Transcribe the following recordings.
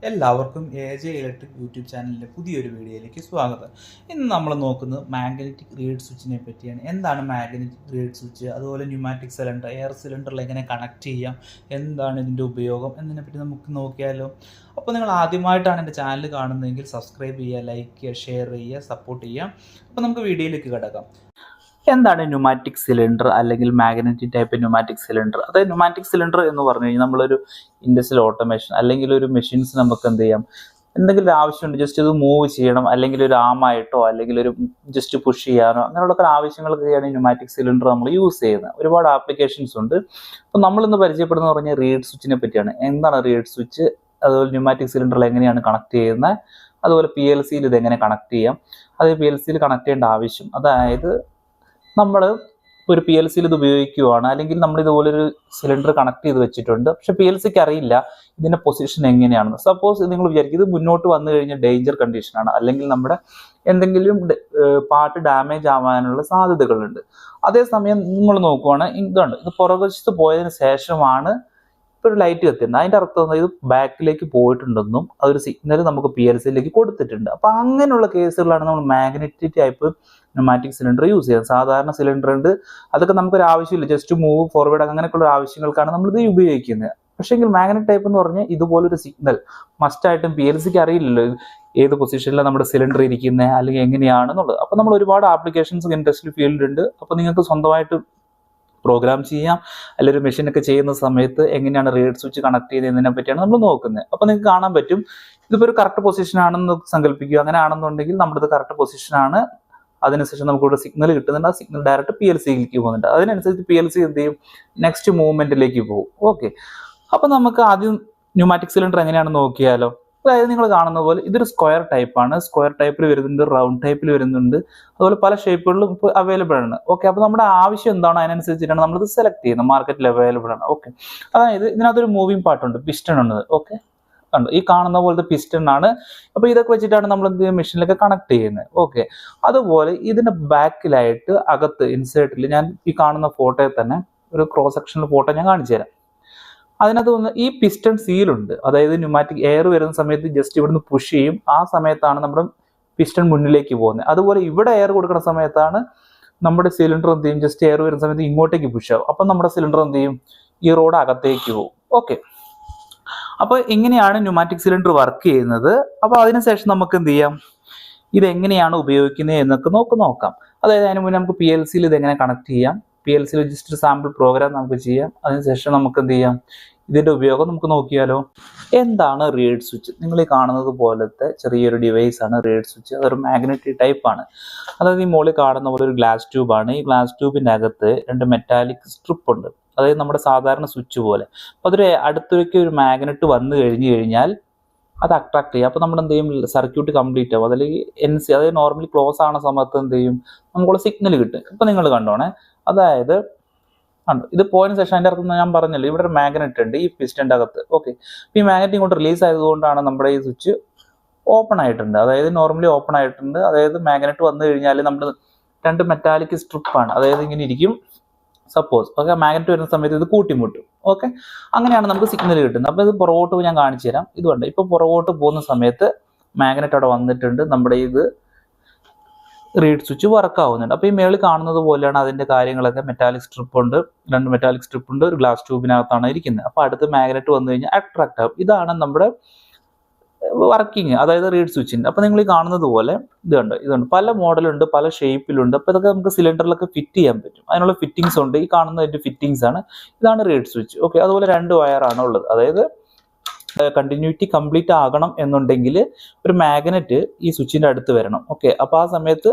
എല്ലാവർക്കും AJ electric YouTube ചാനലിൻ്റെ പുതിയൊരു വീഡിയോയിലേക്ക് സ്വാഗതം. ഇന്ന് നമ്മൾ നോക്കുന്നത് മാഗ്നറ്റിക് റീഡ് സ്വിച്ചിനെ പറ്റിയാണ്. എന്താണ് മാഗ്നറ്റിക് റീഡ് സ്വിച്ച്, അതുപോലെ ന്യൂമാറ്റിക് സിലിണ്ടർ, എയർ സിലിണ്ടറിൽ എങ്ങനെ കണക്ട് ചെയ്യാം, എന്താണ് ഇതിൻ്റെ ഉപയോഗം എന്നതിനെപ്പറ്റി നമുക്ക് നോക്കിയാലോ. അപ്പോൾ നിങ്ങൾ ആദ്യമായിട്ടാണ് എൻ്റെ ചാനൽ കാണുന്നതെങ്കിൽ സബ്സ്ക്രൈബ് ചെയ്യുക, ലൈക്ക് ചെയ്യുക, ഷെയർ ചെയ്യുക, സപ്പോർട്ട് ചെയ്യുക. അപ്പോൾ നമുക്ക് വീഡിയോയിലേക്ക് കിടക്കാം. എന്താണ് ന്യൂമാറ്റിക് സിലിണ്ടർ അല്ലെങ്കിൽ മാഗ്നറ്റിക് ടൈപ്പ് ന്യൂമാറ്റിക് സിലിണ്ടർ? അതായത് ന്യൂമാറ്റിക് സിലിണ്ടർ എന്ന് പറഞ്ഞു കഴിഞ്ഞാൽ നമ്മളൊരു ഇൻഡസ്ട്രിയൽ ഓട്ടോമേഷൻ അല്ലെങ്കിൽ ഒരു മെഷീൻസ് നമുക്ക് എന്ത് ചെയ്യാം, എന്തെങ്കിലും ആവശ്യമുണ്ട്, ജസ്റ്റ് ഇത് മൂവ് ചെയ്യണം, അല്ലെങ്കിൽ ഒരു ആമായിട്ടോ അല്ലെങ്കിൽ ഒരു ജസ്റ്റ് പുഷ് ചെയ്യാനോ അങ്ങനെയുള്ള ആവശ്യങ്ങൾക്കൊക്കെയാണ് ന്യൂമാറ്റിക് സിലിണ്ടർ നമ്മൾ യൂസ് ചെയ്യുന്നത്. ഒരുപാട് ആപ്ലിക്കേഷൻസ് ഉണ്ട്. അപ്പോൾ നമ്മളിന്ന് പരിചയപ്പെടുന്നത് പറഞ്ഞാൽ റീഡ് സ്വിച്ചിനെ പറ്റിയാണ്. എന്താണ് റീഡ് സ്വിച്ച്, അതുപോലെ ന്യൂമാറ്റിക് സിലിണ്ടറിൽ എങ്ങനെയാണ് കണക്ട് ചെയ്യുന്നത്, അതുപോലെ PLCയിൽ ഇതെങ്ങനെ കണക്ട് ചെയ്യാം, അത് PLCയിൽ കണക്ട് ചെയ്യേണ്ട ആവശ്യം, അതായത് നമ്മൾ ഒരു PLCയിൽ ഇത് ഉപയോഗിക്കുകയാണ്, അല്ലെങ്കിൽ നമ്മൾ ഇതുപോലൊരു സിലിണ്ടർ കണക്ട് ചെയ്ത് വെച്ചിട്ടുണ്ട്, പക്ഷെ PLCക്ക് അറിയില്ല ഇതിൻ്റെ പൊസിഷൻ എങ്ങനെയാണെന്ന്. സപ്പോസ് നിങ്ങൾ വിചാരിക്കും ഇത് മുന്നോട്ട് വന്നു കഴിഞ്ഞാൽ ഡേഞ്ചർ കണ്ടീഷനാണ്, അല്ലെങ്കിൽ നമ്മുടെ എന്തെങ്കിലും പാർട്ട് ഡാമേജ് ആവാനുള്ള സാധ്യതകളുണ്ട്. അതേസമയം നിങ്ങൾ നോക്കുവാണ്, ഇതുണ്ട്, ഇത് പുറകുവശത്ത് പോയതിന് ശേഷമാണ് ഇപ്പോൾ ഒരു ലൈറ്റ് കത്തിയുണ്ട്, അതിൻ്റെ അർത്ഥം ഇത് ബാക്കിലേക്ക് പോയിട്ടുണ്ടെന്നും അതൊരു സിഗ്നൽ നമുക്ക് PLCയിലേക്ക് കൊടുത്തിട്ടുണ്ട്. അപ്പോൾ അങ്ങനെയുള്ള കേസുകളാണ് നമ്മൾ magnetic type pneumatic cylinder use ചെയ്യുന്നത്. സാധാരണ സിലിണ്ടർ ഉണ്ട്, അതൊക്കെ നമുക്കൊരു ആവശ്യമില്ല, ജസ്റ്റ് മൂവ് ഫോർവേഡ് അങ്ങനെയൊക്കെയുള്ള ആവശ്യങ്ങൾക്കാണ് നമ്മളിത് ഉപയോഗിക്കുന്നത്. പക്ഷേങ്കിൽ മാഗ്നറ്റ് ടൈപ്പ് എന്ന് പറഞ്ഞാൽ ഇതുപോലൊരു സിഗ്നൽ മസ്റ്റായിട്ടും PLCക്ക് അറിയില്ലല്ലോ ഏത് പൊസിഷനിലാണ് നമ്മുടെ സിലിണ്ടർ ഇരിക്കുന്നത് അല്ലെങ്കിൽ എങ്ങനെയാണെന്നുള്ളത്. അപ്പോൾ നമ്മൾ ഒരുപാട് ആപ്ലിക്കേഷൻസ് ഇൻഡസ്ട്രിയൽ ഫീൽഡിലുണ്ട്. അപ്പോൾ നിങ്ങൾക്ക് സ്വന്തമായിട്ട് പ്രോഗ്രാം ചെയ്യാം, അല്ലെങ്കിൽ ഒരു മെഷീനൊക്കെ ചെയ്യുന്ന സമയത്ത് എങ്ങനെയാണ് റീഡ് സ്വിച്ച് കണക്ട് ചെയ്യുന്നതിനെ പറ്റിയാണ് നമ്മൾ നോക്കുന്നത്. അപ്പോൾ നിങ്ങൾക്ക് കാണാൻ പറ്റും ഇതിപ്പോൾ ഒരു കറക്റ്റ് പൊസിഷൻ ആണെന്ന് സങ്കല്പിക്കുക. അങ്ങനെ ആണെന്നുണ്ടെങ്കിൽ നമ്മുടെ ഇത് കറക്റ്റ് പൊസിഷനാണ്, അതിനുശേഷം നമുക്കിവിടെ സിഗ്നൽ കിട്ടുന്നുണ്ട്, ആ സിഗ്നൽ ഡയറക്റ്റ് PLCയിലേക്ക് പോകുന്നുണ്ട്. അതിനനുസരിച്ച് PLC എന്ത് ചെയ്യും, നെക്സ്റ്റ് മൂവ്മെന്റിലേക്ക് പോകും. ഓക്കെ, അപ്പോൾ നമുക്ക് ആദ്യം ന്യൂമാറ്റിക് സിലിണ്ടർ എങ്ങനെയാണെന്ന് നോക്കിയാലോ. അതായത് നിങ്ങൾ കാണുന്ന പോലെ ഇതൊരു സ്ക്വയർ ടൈപ്പാണ്. സ്ക്വയർ ടൈപ്പിൽ വരുന്നുണ്ട്, റൗണ്ട് ടൈപ്പിൽ വരുന്നുണ്ട്, അതുപോലെ പല ഷേപ്പുകളിലും ഇപ്പോൾ അവൈലബിൾ ആണ്. ഓക്കെ, അപ്പോൾ നമ്മുടെ ആവശ്യം എന്താണോ അതിനനുസരിച്ചിട്ടാണ് നമ്മളിത് സെലക്ട് ചെയ്യുന്നത്, മാർക്കറ്റിൽ അവൈലബിൾ ആണ്. ഓക്കെ, അതായത് ഇതിനകത്തൊരു മൂവിങ് പാർട്ടുണ്ട്, പിസ്റ്റൺ ഉണ്ട്. ഓക്കെ, ഉണ്ട്, ഈ കാണുന്ന പോലത്തെ പിസ്റ്റൺ ആണ്. അപ്പോൾ ഇതൊക്കെ വെച്ചിട്ടാണ് നമ്മൾ എന്ത് മെഷീനിലൊക്കെ കണക്ട് ചെയ്യുന്നത്. ഓക്കെ, അതുപോലെ ഇതിന്റെ ബാക്കിലായിട്ട് അകത്ത് ഇൻസേർട്ടിൽ ഞാൻ ഈ കാണുന്ന ഫോട്ടോയിൽ തന്നെ ഒരു ക്രോസ് സെക്ഷനിൽ ഫോട്ടോ ഞാൻ കാണിച്ചു തരാം. അതിനകത്ത് വന്ന് ഈ പിസ്റ്റൺ സീലുണ്ട്, അതായത് ന്യൂമാറ്റിക് എയർ വരുന്ന സമയത്ത് ജസ്റ്റ് ഇവിടുന്ന് പുഷ് ചെയ്യും, ആ സമയത്താണ് നമ്മുടെ പിസ്റ്റൺ മുന്നിലേക്ക് പോകുന്നത്. അതുപോലെ ഇവിടെ എയർ കൊടുക്കുന്ന സമയത്താണ് നമ്മുടെ സിലിണ്ടർ എന്ത് ചെയ്യും, ജസ്റ്റ് എയർ വരുന്ന സമയത്ത് ഇങ്ങോട്ടേക്ക് പുഷ് ആവും. അപ്പം നമ്മുടെ സിലിണ്ടർ എന്ത് ചെയ്യും, ഈ റോഡ് അകത്തേക്ക് പോകും. ഓക്കെ, അപ്പോൾ ഇങ്ങനെയാണ് ന്യൂമാറ്റിക് സിലിണ്ടർ വർക്ക് ചെയ്യുന്നത്. അപ്പോൾ അതിനുശേഷം നമുക്ക് എന്ത് ചെയ്യാം, ഇതെങ്ങനെയാണ് ഉപയോഗിക്കുന്നത് എന്നൊക്കെ നോക്കാം. അതായത് അതിന് മുന്നേ നമുക്ക് PLCയിൽ ഇതെങ്ങനെ കണക്ട് ചെയ്യാം, PLCയിൽ ജസ്റ്റ് ഒരു സാമ്പിൾ പ്രോഗ്രാം നമുക്ക് ചെയ്യാം. അതിനുശേഷം നമുക്ക് എന്ത് ചെയ്യാം, ഇതിൻ്റെ ഉപയോഗം നമുക്ക് നോക്കിയാലോ. എന്താണ് റീഡ് സ്വിച്ച്? നിങ്ങൾ ഈ കാണുന്നത് പോലത്തെ ചെറിയൊരു ഡിവൈസ് ആണ് റീഡ് സ്വിച്ച്. അതൊരു മാഗ്നറ്റിക് ടൈപ്പ് ആണ്. അതായത് ഈ മുകളിൽ കാണുന്ന പോലെ ഒരു ഗ്ലാസ് ട്യൂബാണ്. ഈ ഗ്ലാസ് ട്യൂബിൻ്റെ അകത്ത് രണ്ട് മെറ്റാലിക് സ്ട്രിപ്പ് ഉണ്ട്, അതായത് നമ്മുടെ സാധാരണ സ്വിച്ച് പോലെ. അപ്പോൾ അതൊരു അടുത്തേക്ക് ഒരു മാഗ്നറ്റ് വന്നു കഴിഞ്ഞാൽ അത് അട്രാക്ട് ചെയ്യും. അപ്പോൾ നമ്മൾ എന്ത് ചെയ്യും, സർക്യൂട്ട് കംപ്ലീറ്റ് ആവും. അതല്ലെങ്കിൽ NC, അതായത് നോർമലി ക്ലോസ് ആവുന്ന സമയത്ത് എന്ത് ചെയ്യും, നമുക്കുള്ള സിഗ്നൽ കിട്ടും. ഇപ്പം നിങ്ങൾ കണ്ടോണേ, അതായത് ഇത് പോയതിനു ശേഷം അതിൻ്റെ അർത്ഥം ഞാൻ പറഞ്ഞല്ലോ, ഇവിടെ ഒരു മാഗ്നറ്റ് ഉണ്ട് ഈ പിസ്റ്റൻ്റെ അകത്ത്. ഓക്കെ, ഈ മാഗ്നറ്റ് ഇങ്ങോട്ട് റിലീസ് ആയതുകൊണ്ടാണ് നമ്മുടെ ഈ സ്വിച്ച് ഓപ്പൺ ആയിട്ടുണ്ട്, അതായത് നോർമലി ഓപ്പൺ ആയിട്ടുണ്ട്. അതായത് മാഗ്നറ്റ് വന്നു കഴിഞ്ഞാൽ നമ്മൾ രണ്ട് മെറ്റാലിക് സ്ട്രിപ്പാണ്, അതായത് ഇങ്ങനെ ഇരിക്കും. സപ്പോസ് ഓക്കെ, മാഗ്നറ്റ് വരുന്ന സമയത്ത് ഇത് കൂട്ടിമുട്ടും. ഓക്കെ, അങ്ങനെയാണ് നമുക്ക് സിഗ്നൽ കിട്ടുന്നത്. അപ്പോൾ ഇത് പുറകോട്ട് ഞാൻ കാണിച്ചു തരാം. ഇതുകൊണ്ട് ഇപ്പോൾ പുറകോട്ട് പോകുന്ന സമയത്ത് മാഗ്നറ്റ് അവിടെ വന്നിട്ടുണ്ട്, നമ്മുടെ ഇത് റീഡ് സ്വിച്ച് വർക്ക് ആവുന്നുണ്ട്. അപ്പോൾ ഈ മേളിൽ കാണുന്നത് പോലെയാണ് അതിൻ്റെ കാര്യങ്ങളൊക്കെ. മെറ്റാലിക് സ്ട്രിപ്പ് ഉണ്ട്, രണ്ട് മെറ്റാലിക് സ്ട്രിപ്പ് ഉണ്ട്, ഒരു ഗ്ലാസ് ട്യൂബിനകത്താണ് ഇരിക്കുന്നത്. അപ്പോൾ അടുത്ത് മാഗ്നറ്റ് വന്നു കഴിഞ്ഞാൽ അട്രാക്ട് ആവും. ഇതാണ് നമ്മുടെ വർക്കിംഗ്, അതായത് റീഡ് സ്വിച്ചിൻ്റെ. അപ്പോൾ നിങ്ങൾ ഈ കാണുന്നത് പോലെ ഇതുണ്ട് പല മോഡലുണ്ട്, പല ഷേപ്പിലുണ്ട്. അപ്പോൾ ഇതൊക്കെ നമുക്ക് സിലിണ്ടറിലൊക്കെ ഫിറ്റ് ചെയ്യാൻ പറ്റും, അതിനുള്ള ഫിറ്റിങ്സ് ഉണ്ട്. ഈ കാണുന്നതിൻ്റെ ഫിറ്റിങ്സ് ആണ്, ഇതാണ് റീഡ് സ്വിച്ച്. ഓക്കെ, അതുപോലെ രണ്ട് വയറാണ് ഉള്ളത്. അതായത് കണ്ടിന്യൂറ്റി കംപ്ലീറ്റ് ആകണം എന്നുണ്ടെങ്കിൽ ഒരു മാഗ്നറ്റ് ഈ സ്വിച്ചിൻ്റെ അടുത്ത് വരണം. ഓക്കെ, അപ്പോൾ ആ സമയത്ത്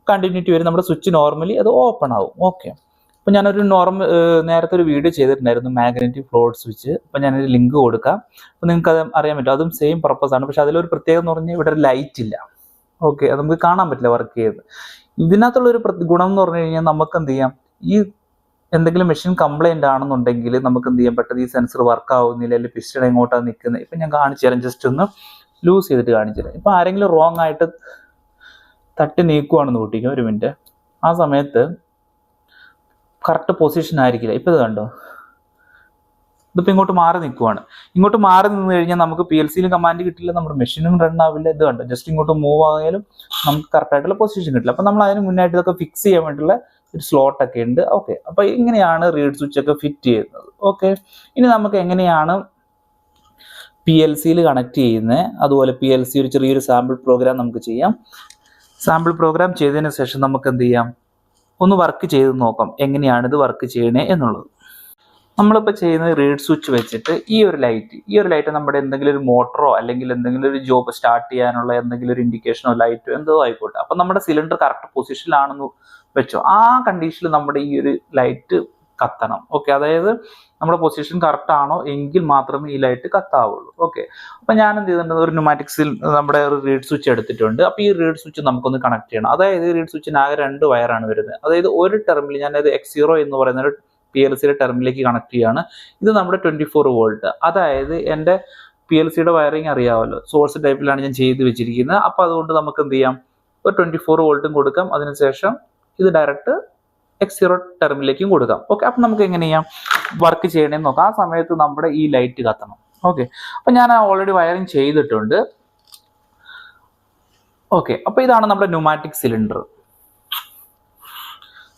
കണ്ടിന്യൂറ്റി വരും, നമ്മുടെ സ്വിച്ച് നോർമലി അത് ഓപ്പൺ ആവും. ഓക്കെ, അപ്പോൾ ഞാനൊരു നേരത്തെ ഒരു വീഡിയോ ചെയ്തിട്ടുണ്ടായിരുന്നു മാഗ്നറ്റിക് ഫ്ലോട്ട് സ്വിച്ച്. അപ്പോൾ ഞാനൊരു ലിങ്ക് കൊടുക്കാം, അപ്പോൾ നിങ്ങൾക്ക് അത് അറിയാൻ പറ്റും. അതും സെയിം പർപ്പസ് ആണ്, പക്ഷെ അതിലൊരു പ്രത്യേകത എന്ന് പറഞ്ഞാൽ ഇവിടെ ഒരു ലൈറ്റ് ഇല്ല. ഓക്കെ, അത് നമുക്ക് കാണാൻ പറ്റില്ല വർക്ക് ചെയ്ത്. ഇതിനകത്തുള്ളൊരു ഗുണം എന്ന് പറഞ്ഞു കഴിഞ്ഞാൽ നമുക്ക് എന്ത് ചെയ്യാം, ഈ എന്തെങ്കിലും മെഷീൻ കംപ്ലൈന്റ് ആണെന്നുണ്ടെങ്കിൽ നമുക്ക് എന്ത് ചെയ്യാൻ, പെട്ടെന്ന് ഈ സെൻസർ വർക്ക് ആവുന്നില്ല, അല്ലെങ്കിൽ പിസ്റ്റൺ എങ്ങോട്ടാണ് നിൽക്കുന്നത്. ഇപ്പം ഞാൻ കാണിച്ചു തരാം, ജസ്റ്റ് ഒന്ന് ലൂസ് ചെയ്തിട്ട് കാണിച്ചു തരാം. ഇപ്പം ആരെങ്കിലും റോങ് ആയിട്ട് തട്ടി നീക്കുവാണെന്ന് കൂട്ടിക്കും, ഒരു മിനിറ്റ്. ആ സമയത്ത് കറക്റ്റ് പൊസിഷൻ ആയിരിക്കില്ല. ഇപ്പം ഇത് കണ്ടോ, ഇതിപ്പോൾ ഇങ്ങോട്ട് മാറി നിൽക്കുവാണ്. ഇങ്ങോട്ട് മാറി നിന്ന് കഴിഞ്ഞാൽ നമുക്ക് PLC-യിൽ കമാൻഡ് കിട്ടില്ല, നമ്മുടെ മെഷീനും റൺ ആവില്ല. ഇത് കണ്ടോ, ജസ്റ്റ് ഇങ്ങോട്ട് മൂവ് ആയാലും നമുക്ക് കറക്റ്റ് ആയിട്ടുള്ള പൊസിഷൻ കിട്ടില്ല. അപ്പം നമ്മൾ അതിന് മുന്നായിട്ട് ഇതൊക്കെ ഫിക്സ് ചെയ്യാൻ വേണ്ടിയിട്ടുള്ള ഒരു സ്ലോട്ടൊക്കെ ഉണ്ട്. ഓക്കെ, അപ്പോൾ ഇങ്ങനെയാണ് റീഡ് സ്വിച്ച് ഒക്കെ ഫിറ്റ് ചെയ്യുന്നത്. ഓക്കെ, ഇനി നമുക്ക് എങ്ങനെയാണ് PLC-യിൽ കണക്ട് ചെയ്യുന്നത്, അതുപോലെ PLC ഒരു ചെറിയൊരു സാമ്പിൾ പ്രോഗ്രാം നമുക്ക് ചെയ്യാം. സാമ്പിൾ പ്രോഗ്രാം ചെയ്തതിന് ശേഷം നമുക്ക് എന്ത് ചെയ്യാം, ഒന്ന് വർക്ക് ചെയ്ത് നോക്കാം എങ്ങനെയാണ് ഇത് വർക്ക് ചെയ്യണേ എന്നുള്ളത്. നമ്മളിപ്പോൾ ചെയ്യുന്നത് റീഡ് സ്വിച്ച് വെച്ചിട്ട് ഈ ഒരു ലൈറ്റ് നമ്മുടെ എന്തെങ്കിലും ഒരു മോട്ടറോ അല്ലെങ്കിൽ എന്തെങ്കിലും ഒരു ജോബ് സ്റ്റാർട്ട് ചെയ്യാനുള്ള എന്തെങ്കിലും ഒരു ഇൻഡിക്കേഷനോ ലൈറ്റോ എന്തോ ആയിക്കോട്ടെ. അപ്പം നമ്മുടെ സിലിണ്ടർ കറക്റ്റ് പൊസിഷനിലാണെന്ന് വെച്ചോ, ആ കണ്ടീഷനിൽ നമ്മുടെ ഈ ഒരു ലൈറ്റ് കത്തണം. ഓക്കെ, അതായത് നമ്മുടെ പൊസിഷൻ കറക്റ്റ് ആണോ എങ്കിൽ മാത്രമേ ഈ ലൈറ്റ് കത്താവുള്ളൂ. ഓക്കെ, അപ്പം ഞാൻ എന്ത് ചെയ്തിട്ടുണ്ട്, ഒരു ന്യൂമാറ്റിക്സിൽ നമ്മുടെ ഒരു റീഡ് സ്വിച്ച് എടുത്തിട്ടുണ്ട്. അപ്പോൾ ഈ റീഡ് സ്വിച്ച് നമുക്കൊന്ന് കണക്ട് ചെയ്യണം. അതായത് ഈ റീഡ് സ്വിച്ചിന് ആകെ 2 വയറാണ് വരുന്നത്. അതായത് ഒരു ടെർമിൽ ഞാനത് X0 എന്ന് പറയുന്ന ഒരു PLC-യുടെ ടെർമിലേക്ക് കണക്ട് ചെയ്യാണ്. ഇത് നമ്മുടെ 24 വോൾട്ട്. അതായത് എൻ്റെ PLC-യുടെ വയറിങ് അറിയാമല്ലോ, സോഴ്സ് ടൈപ്പിലാണ് ഞാൻ ചെയ്ത് വെച്ചിരിക്കുന്നത്. അപ്പോൾ അതുകൊണ്ട് നമുക്ക് എന്ത് ചെയ്യാം, ഒരു 24 വോൾട്ടും കൊടുക്കാം. അതിനുശേഷം ഇത് ഡയറക്റ്റ് X0 ടെർമിലേക്കും കൊടുക്കാം. ഓക്കെ, അപ്പം നമുക്ക് എങ്ങനെ ചെയ്യാം, വർക്ക് ചെയ്യണമെന്ന് നോക്കാം. ആ സമയത്ത് നമ്മുടെ ഈ ലൈറ്റ് കത്തണം. ഓക്കെ, അപ്പം ഞാൻ ഓൾറെഡി വയറിങ് ചെയ്തിട്ടുണ്ട്. ഓക്കെ, അപ്പോൾ ഇതാണ് നമ്മുടെ ന്യൂമാറ്റിക് സിലിണ്ടർ.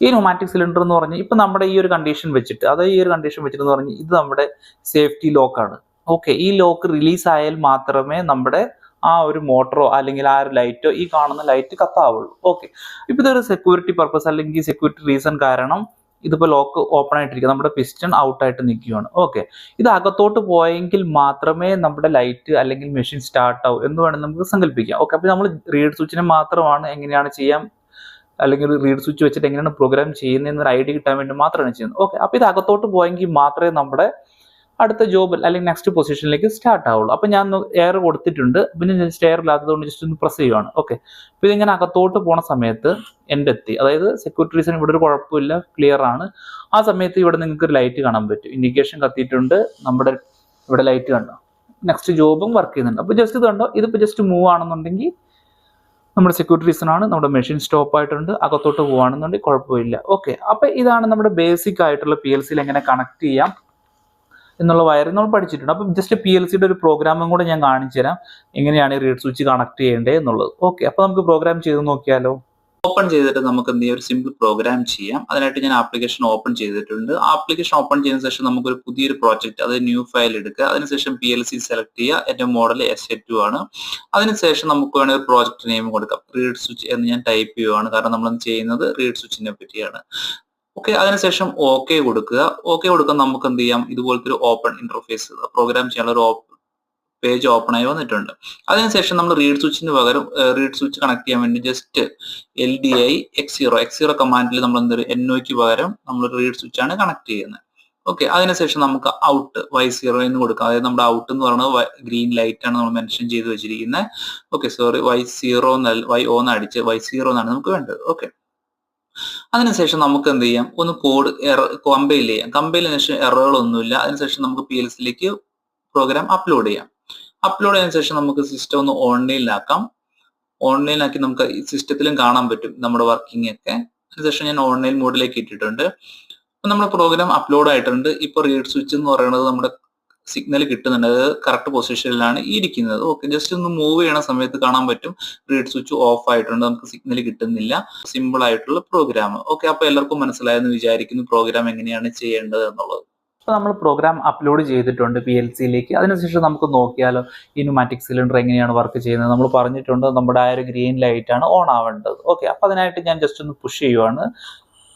ഈ ന്യൂമാറ്റിക് സിലിണ്ടർ എന്ന് പറഞ്ഞാൽ ഇപ്പം നമ്മുടെ ഈ ഒരു കണ്ടീഷൻ വെച്ചിട്ട്, അതായത് ഈ ഒരു കണ്ടീഷൻ വെച്ചിട്ട് എന്ന് പറഞ്ഞാൽ ഇത് നമ്മുടെ സേഫ്റ്റി ലോക്കാണ്. ഓക്കെ, ഈ ലോക്ക് റിലീസ് ആയാൽ മാത്രമേ നമ്മുടെ ആ ഒരു മോട്ടറോ അല്ലെങ്കിൽ ആ ഒരു ലൈറ്റോ, ഈ കാണുന്ന ലൈറ്റ് കത്താവുള്ളൂ. ഓക്കെ, ഇപ്പം ഇതൊരു സെക്യൂരിറ്റി പർപ്പസ് അല്ലെങ്കിൽ സെക്യൂരിറ്റി റീസൺ കാരണം ഇതിപ്പോൾ ലോക്ക് ഓപ്പൺ ആയിട്ടിരിക്കുക, നമ്മുടെ പിസ്റ്റൺ ഔട്ടായിട്ട് നിൽക്കുകയാണ്. ഓക്കെ, ഇത് അകത്തോട്ട് പോയെങ്കിൽ മാത്രമേ നമ്മുടെ ലൈറ്റ് അല്ലെങ്കിൽ മെഷീൻ സ്റ്റാർട്ട് ആവും എന്ന് വേണമെങ്കിൽ നമുക്ക് സങ്കല്പിക്കാം. ഓക്കെ, അപ്പോൾ നമ്മൾ റീഡ് സ്വിച്ചിനെ മാത്രമാണ് എങ്ങനെയാണ് ചെയ്യാം, അല്ലെങ്കിൽ റീഡ് സ്വിച്ച് വെച്ചിട്ട് എങ്ങനെയാണ് പ്രോഗ്രാം ചെയ്യുന്നതെന്നൊരു ഐഡിയ കിട്ടാൻ വേണ്ടി മാത്രമാണ് ചെയ്യുന്നത്. ഓക്കെ, അപ്പോൾ ഇത് അകത്തോട്ട് പോയെങ്കിൽ മാത്രമേ നമ്മുടെ അടുത്ത ജോബിൽ അല്ലെങ്കിൽ നെക്സ്റ്റ് പൊസിഷനിലേക്ക് സ്റ്റാർട്ട് ആവുള്ളൂ. അപ്പോൾ ഞാൻ എയർ കൊടുത്തിട്ടുണ്ട്, പിന്നെ ജസ്റ്റ് എയർ ഇല്ലാത്തതുകൊണ്ട് ജസ്റ്റ് ഒന്ന് പ്രസ് ചെയ്യുവാണ്. ഓക്കെ, അപ്പോൾ ഇതിങ്ങനെ അകത്തോട്ട് പോണ സമയത്ത് എൻ്റെ എത്തി, അതായത് സെക്യൂരിറ്റി റീസൺ ഇവിടെ ഒരു കുഴപ്പമില്ല, ക്ലിയർ ആണ്. ആ സമയത്ത് ഇവിടെ നിങ്ങൾക്ക് ഒരു ലൈറ്റ് കാണാൻ പറ്റും, ഇൻഡിക്കേഷൻ കത്തിയിട്ടുണ്ട്, നമ്മുടെ ഇവിടെ ലൈറ്റ് കണ്ടോ, നെക്സ്റ്റ് ജോബും വർക്ക് ചെയ്യുന്നുണ്ട്. അപ്പോൾ ജസ്റ്റ് ഇത് കണ്ടോ, ഇതിപ്പോൾ ജസ്റ്റ് മൂവ് ആണെന്നുണ്ടെങ്കിൽ നമ്മുടെ സെക്യൂരിറ്റി റീസൺ ആണ്, നമ്മുടെ മെഷീൻ സ്റ്റോപ്പ് ആയിട്ടുണ്ട്, അകത്തോട്ട് പോവുകയാണെന്നുണ്ടെങ്കിൽ കുഴപ്പമില്ല. ഓക്കെ, അപ്പോൾ ഇതാണ് നമ്മുടെ ബേസിക് ആയിട്ടുള്ള PLC-യിൽ എങ്ങനെ കണക്ട് ചെയ്യാം എന്നുള്ള വയറിങ് നമ്മൾ പഠിച്ചിട്ടുണ്ട്. അപ്പം ജസ്റ്റ് PLC-യുടെ ഒരു പ്രോഗ്രാമും കൂടെ ഞാൻ കാണിച്ചു തരാം, എങ്ങനെയാണ് ഈ റീഡ് സ്വിച്ച് കണക്ട് ചെയ്യേണ്ടത് എന്നുള്ളത്. ഓക്കെ, അപ്പോൾ നമുക്ക് പ്രോഗ്രാം ചെയ്ത് നോക്കിയാലോ. ഓപ്പൺ ചെയ്തിട്ട് നമുക്ക് എന്ത് ചെയ്യാം, ഒരു സിമ്പിൾ പ്രോഗ്രാം ചെയ്യാം. അതിനായിട്ട് ഞാൻ ആപ്ലിക്കേഷൻ ഓപ്പൺ ചെയ്തിട്ടുണ്ട്. ആപ്ലിക്കേഷൻ ഓപ്പൺ ചെയ്തതിനു ശേഷം നമുക്കൊരു പുതിയൊരു പ്രോജക്റ്റ്, അത് ന്യൂ ഫയൽ എടുക്കുക. അതിനുശേഷം PLC സെലക്ട് ചെയ്യുക. എൻ്റെ മോഡൽ SA2 ആണ്. അതിനുശേഷം നമുക്ക് വേണമെങ്കിൽ ഒരു പ്രോജക്റ്റ് നെയിം കൊടുക്കാം, റീഡ് സ്വിച്ച് എന്ന് ഞാൻ ടൈപ്പ് ചെയ്യുവാണ്, കാരണം നമ്മൾ ചെയ്യുന്നത് റീഡ് സ്വിച്ചിനെ പറ്റിയാണ്. ഓക്കെ, അതിനുശേഷം ഓക്കെ കൊടുക്കുക. ഓക്കെ കൊടുക്കാൻ നമുക്ക് എന്ത് ചെയ്യാം, ഇതുപോലത്തെ ഒരു ഓപ്പൺ ഇന്റർഫേസ് പ്രോഗ്രാം ചെയ്യാനുള്ള ഒരു പേജ് ഓപ്പൺ ആയി വന്നിട്ടുണ്ട്. അതിനുശേഷം നമ്മൾ റീഡ് സ്വിച്ചിന് പകരം റീഡ് സ്വിച്ച് കണക്ട് ചെയ്യാൻ വേണ്ടി ജസ്റ്റ് LDI X0 കമാൻഡിൽ നമ്മൾ എന്തൊരു NOയ്ക്ക് പകരം നമ്മൾ റീഡ് സ്വിച്ച് ആണ് കണക്ട് ചെയ്യുന്നത്. ഓക്കെ, അതിനുശേഷം നമുക്ക് ഔട്ട് Y0 എന്ന് കൊടുക്കാം. അതായത് നമ്മുടെ ഔട്ട് എന്ന് പറയുന്നത് ഗ്രീൻ ലൈറ്റ് ആണ് നമ്മൾ മെൻഷൻ ചെയ്ത് വെച്ചിരിക്കുന്നത്. ഓക്കെ, സോറി, Y0 YO എന്ന് അടിച്ച് Y0 എന്നാണ് നമുക്ക് വേണ്ടത്. ഓക്കെ, അതിനുശേഷം നമുക്ക് എന്ത് ചെയ്യാം, ഒന്ന് കോഡ് കമ്പൈൽ ചെയ്യാം. കമ്പൈൽ ചെയ്യുന്ന ശേഷം എററുകളൊന്നുമില്ല. അതിനുശേഷം നമുക്ക് PLC-യിലേക്ക് പ്രോഗ്രാം അപ്ലോഡ് ചെയ്യാം. അപ്ലോഡ് ചെയ്തതിനു ശേഷം നമുക്ക് സിസ്റ്റം ഒന്ന് ഓൺലൈനിലാക്കാം. ഓൺലൈനാക്കി നമുക്ക് ഈ സിസ്റ്റത്തിലും കാണാൻ പറ്റും നമ്മുടെ വർക്കിംഗ് ഒക്കെ. അതിനുശേഷം ഞാൻ ഓൺലൈൻ മോഡിലേക്ക് ഇട്ടിട്ടുണ്ട്. അപ്പൊ നമ്മുടെ പ്രോഗ്രാം അപ്ലോഡ് ആയിട്ടുണ്ട്. ഇപ്പൊ റീഡ് സ്വിച്ച് എന്ന് പറയുന്നത് നമ്മുടെ സിഗ്നൽ കിട്ടുന്നുണ്ട്, അത് കറക്റ്റ് പൊസിഷനിലാണ് ഇരിക്കുന്നത്. ഓക്കെ, ജസ്റ്റ് ഒന്ന് മൂവ് ചെയ്യണ സമയത്ത് കാണാൻ പറ്റും റീഡ് സ്വിച്ച് ഓഫ് ആയിട്ടുണ്ട്, നമുക്ക് സിഗ്നൽ കിട്ടുന്നില്ല. സിമ്പിൾ ആയിട്ടുള്ള പ്രോഗ്രാം. ഓക്കെ, അപ്പൊ എല്ലാവർക്കും മനസ്സിലായെന്ന് വിചാരിക്കുന്നു പ്രോഗ്രാം എങ്ങനെയാണ് ചെയ്യേണ്ടത് എന്നുള്ളത്. അപ്പോൾ നമ്മൾ പ്രോഗ്രാം അപ്ലോഡ് ചെയ്തിട്ടുണ്ട് PLC-യിലേക്ക്. അതിനുശേഷം നമുക്ക് നോക്കിയാലോ ഈ ന്യൂമാറ്റിക് സിലിണ്ടർ എങ്ങനെയാണ് വർക്ക് ചെയ്യുന്നത്. നമ്മൾ പറഞ്ഞിട്ടുണ്ട് നമ്മുടെ ആ ഒരു ഗ്രീൻ ലൈറ്റ് ആണ് ഓൺ ആവേണ്ടത്. ഓക്കെ, അപ്പോൾ അതിനായിട്ട് ഞാൻ ജസ്റ്റ് ഒന്ന് പുഷ് ചെയ്യുവാണ്.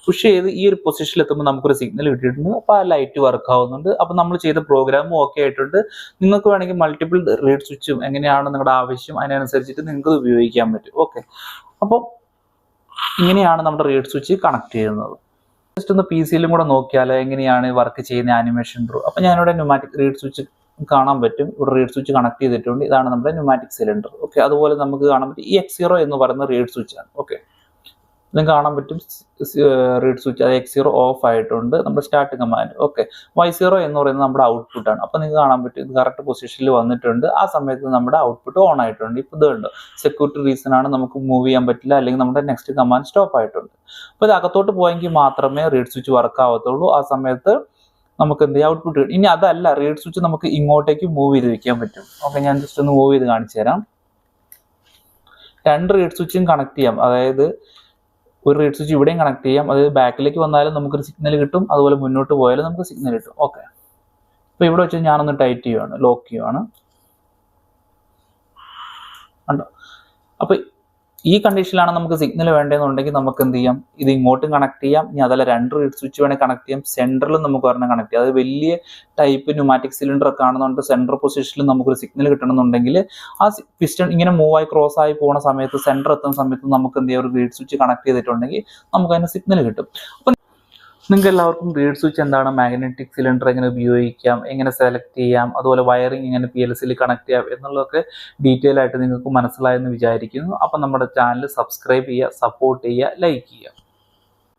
പുഷ് ചെയ്ത് ഈ ഒരു പൊസിഷനിൽ എത്തുമ്പോൾ നമുക്കൊരു സിഗ്നൽ കിട്ടിയിട്ടുണ്ട്. അപ്പോൾ ആ ലൈറ്റ് വർക്ക് ആവുന്നുണ്ട്. അപ്പോൾ നമ്മൾ ചെയ്ത പ്രോഗ്രാമും ഓക്കെ ആയിട്ടുണ്ട്. നിങ്ങൾക്ക് വേണമെങ്കിൽ മൾട്ടിപ്പിൾ റീഡ് സ്വിച്ചും എങ്ങനെയാണ് നിങ്ങളുടെ ആവശ്യം അതിനനുസരിച്ചിട്ട് നിങ്ങൾക്ക് ഉപയോഗിക്കാൻ പറ്റും. ഓക്കെ, അപ്പോൾ ഇങ്ങനെയാണ് നമ്മുടെ റീഡ് സ്വിച്ച് കണക്ട് ചെയ്യുന്നത്. ജസ്റ്റ് ഒന്ന് PC-യിലും കൂടെ നോക്കിയാൽ എങ്ങനെയാണ് വർക്ക് ചെയ്യുന്ന ആനിമേഷൻ ത്രൂ. അപ്പോൾ ഞാനിവിടെ ന്യൂമാറ്റിക് റീഡ് സ്വിച്ച് കാണാൻ പറ്റും. ഇവിടെ റീഡ് സ്വിച്ച് കണക്ട് ചെയ്തിട്ടുണ്ട്. ഇതാണ് നമ്മുടെ ന്യൂമാറ്റിക് സിലിണ്ടർ. ഓക്കെ, അതുപോലെ നമുക്ക് കാണാൻ പറ്റും ഈ X0 എന്ന് പറയുന്ന റീഡ് സ്വിച്ച് ആണ്. ഓക്കെ, നിങ്ങൾക്ക് കാണാൻ പറ്റും റീഡ് സ്വിച്ച്, അത് X0 ഓഫ് ആയിട്ടുണ്ട്, നമ്മുടെ സ്റ്റാർട്ട് കമാൻഡ്. ഓക്കെ, Y0 എന്ന് പറയുന്നത് നമ്മുടെ ഔട്ട്പുട്ട് ആണ്. അപ്പോൾ നിങ്ങൾക്ക് കാണാൻ പറ്റും ഇത് കറക്റ്റ് പൊസിഷനിൽ വന്നിട്ടുണ്ട്. ആ സമയത്ത് നമ്മുടെ ഔട്ട്പുട്ട് ഓൺ ആയിട്ടുണ്ട്. ഇപ്പോൾ ഇതുണ്ട്, സെക്യൂരിറ്റി റീസൺ ആണ്, നമുക്ക് മൂവ് ചെയ്യാൻ പറ്റില്ല, അല്ലെങ്കിൽ നമ്മുടെ നെക്സ്റ്റ് കമാൻഡ് സ്റ്റോപ്പ് ആയിട്ടുണ്ട്. അപ്പോൾ ഇത് അകത്തോട്ട് പോയെങ്കിൽ മാത്രമേ റീഡ് സ്വിച്ച് വർക്ക് ആവത്തുള്ളൂ. ആ സമയത്ത് നമുക്ക് എന്ത് ചെയ്യാം ഔട്ട്പുട്ട് കിട്ടും. ഇനി അതല്ല റീഡ് സ്വിച്ച് നമുക്ക് ഇങ്ങോട്ടേക്ക് മൂവ് ചെയ്ത് വെക്കാൻ പറ്റും. ഓക്കെ, ഞാൻ ജസ്റ്റ് ഒന്ന് മൂവ് ചെയ്ത് കാണിച്ചു തരാം. 2 റീഡ് സ്വിച്ചും കണക്ട് ചെയ്യാം. അതായത് ഒരു റീഡ് സ്വിച്ച് ഇവിടെയും കണക്ട് ചെയ്യാം. അതായത് ബാക്കിലേക്ക് വന്നാലും നമുക്കൊരു സിഗ്നൽ കിട്ടും, അതുപോലെ മുന്നോട്ട് പോയാലും നമുക്ക് സിഗ്നൽ കിട്ടും. ഓക്കെ, അപ്പോൾ ഇവിടെ വെച്ച് ഞാനൊന്ന് ടൈറ്റ് ചെയ്യുവാണ്, ലോക്ക് ചെയ്യുവാണ്. ഉണ്ടോ? അപ്പോൾ ഈ കണ്ടീഷനിലാണ് നമുക്ക് സിഗ്നൽ വേണ്ടതെന്നുണ്ടെങ്കിൽ നമുക്ക് എന്ത് ചെയ്യാം, ഇത് ഇങ്ങോട്ടും കണക്ട് ചെയ്യാം. ഇനി അതല്ല 2 റീഡ് സ്വിച്ച് വേണമെങ്കിൽ കണക്ട് ചെയ്യാം. സെൻറ്ററിലും നമുക്ക് ഒരെണ്ണം കണക്ട് ചെയ്യാം. അത് വലിയ ടൈപ്പ് ന്യൂമാറ്റിക് സിലിണ്ടർ ഒക്കെ ആണെന്നുണ്ട് സെൻറ്റർ പൊസിഷനിൽ നമുക്കൊരു സിഗ്നൽ കിട്ടണമെന്നുണ്ടെങ്കിൽ ആ പിസ്റ്റൺ ഇങ്ങനെ മൂവായി ക്രോസ് ആയി പോകുന്ന സമയത്ത് സെൻറ്റർ എത്തുന്ന സമയത്ത് നമുക്ക് എന്ത് ചെയ്യാം, ഒരു റീഡ് സ്വിച്ച് കണക്ട് ചെയ്തിട്ടുണ്ടെങ്കിൽ നമുക്ക് അതിന് സിഗ്നൽ കിട്ടും. അപ്പം നിങ്ങൾക്ക് എല്ലാവർക്കും റീഡ് സ്വിച്ച് എന്താണ്, മാഗ്നറ്റിക് സിലിണ്ടർ എങ്ങനെ ഉപയോഗിക്കാം, എങ്ങനെ സെലക്ട് ചെയ്യാം, അതുപോലെ വയറിംഗ് എങ്ങനെ PLCയിൽ കണക്ട് ചെയ്യാം എന്നുള്ളതൊക്കെ ഡീറ്റെയിൽ ആയിട്ട് നിങ്ങൾക്ക് മനസ്സിലായെന്ന് വിചാരിക്കുന്നു. അപ്പം നമ്മുടെ ചാനൽ സബ്സ്ക്രൈബ് ചെയ്യുക, സപ്പോർട്ട് ചെയ്യുക, ലൈക്ക് ചെയ്യുക.